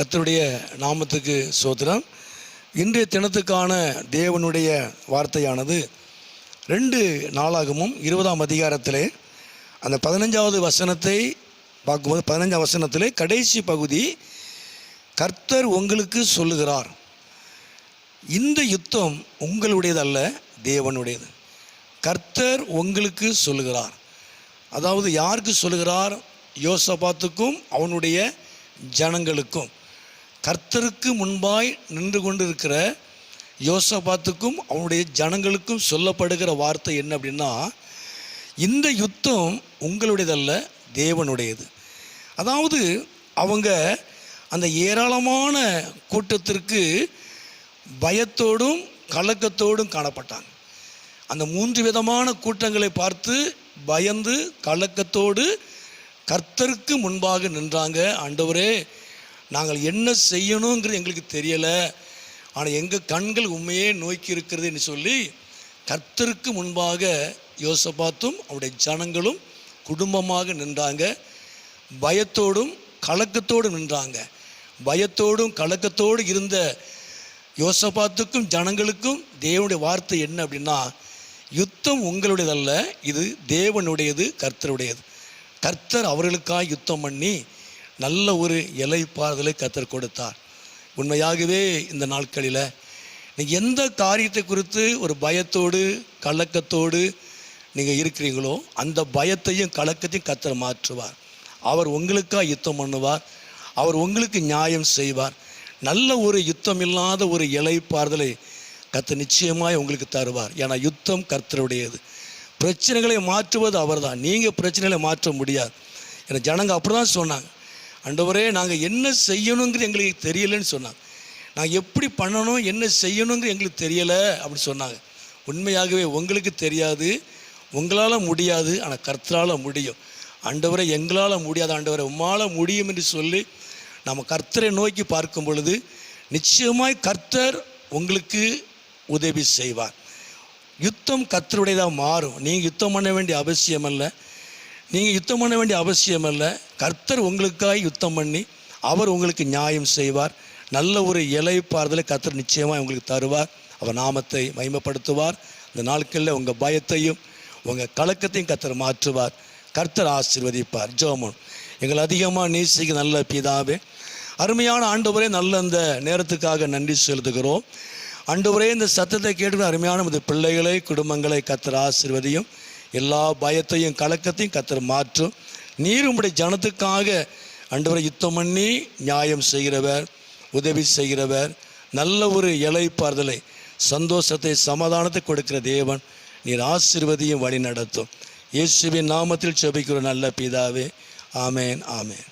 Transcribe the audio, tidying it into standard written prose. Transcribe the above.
கர்த்தருடைய நாமத்துக்கு ஸ்தோத்திரம். இன்றைய தினத்துக்கான தேவனுடைய வார்த்தையானது 2 நாளாகமும் 20ஆம் அதிகாரத்திலே அந்த 15வது வசனத்தை பார்க்கும்போது 15ஆம் வசனத்திலே கடைசி பகுதி, கர்த்தர் உங்களுக்கு சொல்லுகிறார், இந்த யுத்தம் உங்களுடையதல்ல, தேவனுடையது. கர்த்தர் உங்களுக்கு சொல்லுகிறார். அதாவது யாருக்கு சொல்லுகிறார்? யோசபாத்துக்கும் அவனுடைய ஜனங்களுக்கும். கர்த்தருக்கு முன்பாய் நின்று கொண்டிருக்கிற யோசபாத்துக்கும் அவனுடைய ஜனங்களுக்கும் சொல்லப்படுகிற வார்த்தை என்ன அப்படின்னா, இந்த யுத்தம் உங்களுடையதல்ல, தேவனுடையது. அதாவது அவங்க அந்த ஏராளமான கூட்டத்திற்கு பயத்தோடும் கலக்கத்தோடும் காணப்பட்டாங்க. அந்த 3 விதமான கூட்டங்களை பார்த்து பயந்து கலக்கத்தோடு கர்த்தருக்கு முன்பாக நின்றாங்க. ஆண்டவரே, நாங்கள் என்ன செய்யணுங்கிறது எங்களுக்கு தெரியலை, ஆனால் எங்கள் கண்கள் உண்மையே நோக்கி இருக்கிறதுன்னு சொல்லி கர்த்தருக்கு முன்பாக யோசபாத்தும் அவருடைய ஜனங்களும் குடும்பமாக நின்றாங்க. பயத்தோடும் கலக்கத்தோடும் நின்றாங்க. பயத்தோடும் கலக்கத்தோடு இருந்த யோசபாத்துக்கும் ஜனங்களுக்கும் தேவனுடைய வார்த்தை என்ன அப்படின்னா, யுத்தம் உங்களுடையதல்ல, இது தேவனுடையது, கர்த்தருடையது. கர்த்தர் அவர்களுக்காக யுத்தம் பண்ணி நல்ல ஒரு இளைப்பாறுதலை கர்த்தர் கொடுத்தார். உண்மையாகவே இந்த நாட்களில் நீங்கள் எந்த காரியத்தை குறித்து ஒரு பயத்தோடு கலக்கத்தோடு நீங்கள் இருக்கிறீங்களோ, அந்த பயத்தையும் கலக்கத்தையும் கர்த்தர் மாற்றுவார். அவர் உங்களுக்காக யுத்தம் பண்ணுவார். அவர் உங்களுக்கு நியாயம் செய்வார். நல்ல ஒரு யுத்தம் இல்லாத ஒரு இளைப்பாறுதலை கர்த்தர் நிச்சயமாய் உங்களுக்கு தருவார். ஏன்னா யுத்தம் கர்த்தருடையது. பிரச்சனைகளை மாற்றுவது அவர் தான். நீங்கள் பிரச்சனைகளை மாற்ற முடியாது. ஏன்னா ஜனங்க அப்படி தான் சொன்னாங்க, ஆண்டவரே நாங்கள் என்ன செய்யணுங்கிறது எங்களுக்கு தெரியலைன்னு சொன்னாங்க. நாங்கள் எப்படி பண்ணணும், என்ன செய்யணுங்கிறது எங்களுக்கு தெரியலை அப்படின்னு சொன்னாங்க. உண்மையாகவே உங்களுக்கு தெரியாது, உங்களால் முடியாது, ஆனால் கர்த்தரால் முடியும். ஆண்டவரை எங்களால் முடியாது, ஆண்டவரை உம்மால் முடியும் என்று சொல்லி நம்ம கர்த்தரை நோக்கி பார்க்கும் பொழுது நிச்சயமாய் கர்த்தர் உங்களுக்கு உதவி செய்வார். யுத்தம் கர்த்தருடையதாக மாறும். நீங்கள் யுத்தம் பண்ண வேண்டிய அவசியம் அல்ல. கர்த்தர் உங்களுக்காக யுத்தம் பண்ணி அவர் உங்களுக்கு நியாயம் செய்வார். நல்ல ஒரு இளைப்பாறுதலை கர்த்தர் நிச்சயமாக உங்களுக்கு தருவார். அவர் நாமத்தை மகிமைப்படுத்துவார். இந்த நாட்களில் உங்கள் பயத்தையும் உங்கள் கலக்கத்தையும் கர்த்தர் மாற்றுவார். கர்த்தர் ஆசீர்வதிப்பார். ஜெபம். எங்களை அதிகமாக நேசிக்க நல்ல பிதாவே, அருமையான ஆண்டவரே, நல்ல இந்த நேரத்துக்காக நன்றி செலுத்துகிறோம். ஆண்டவரே, இந்த சத்தத்தை கேட்டு அருமையான இந்த பிள்ளைகளை குடும்பங்களை கர்த்தர் ஆசீர்வதியும். எல்லா பயத்தையும் கலக்கத்தையும் கர்த்தர் மாற்றும். நீர் உம்முடைய ஜனத்துக்காக ஆண்டவரை யுத்தம் பண்ணி நியாயம் செய்கிறவர், உதவி செய்கிறவர், நல்ல ஒரு இளைப்பாறுதலை, சந்தோஷத்தை, சமாதானத்தை கொடுக்கிற தேவன். நீர் ஆசீர்வதியும் வழி நடத்தும். இயேசுவின் நாமத்தில் ஜெபிக்கிற நல்ல பிதாவே. ஆமேன், ஆமேன்.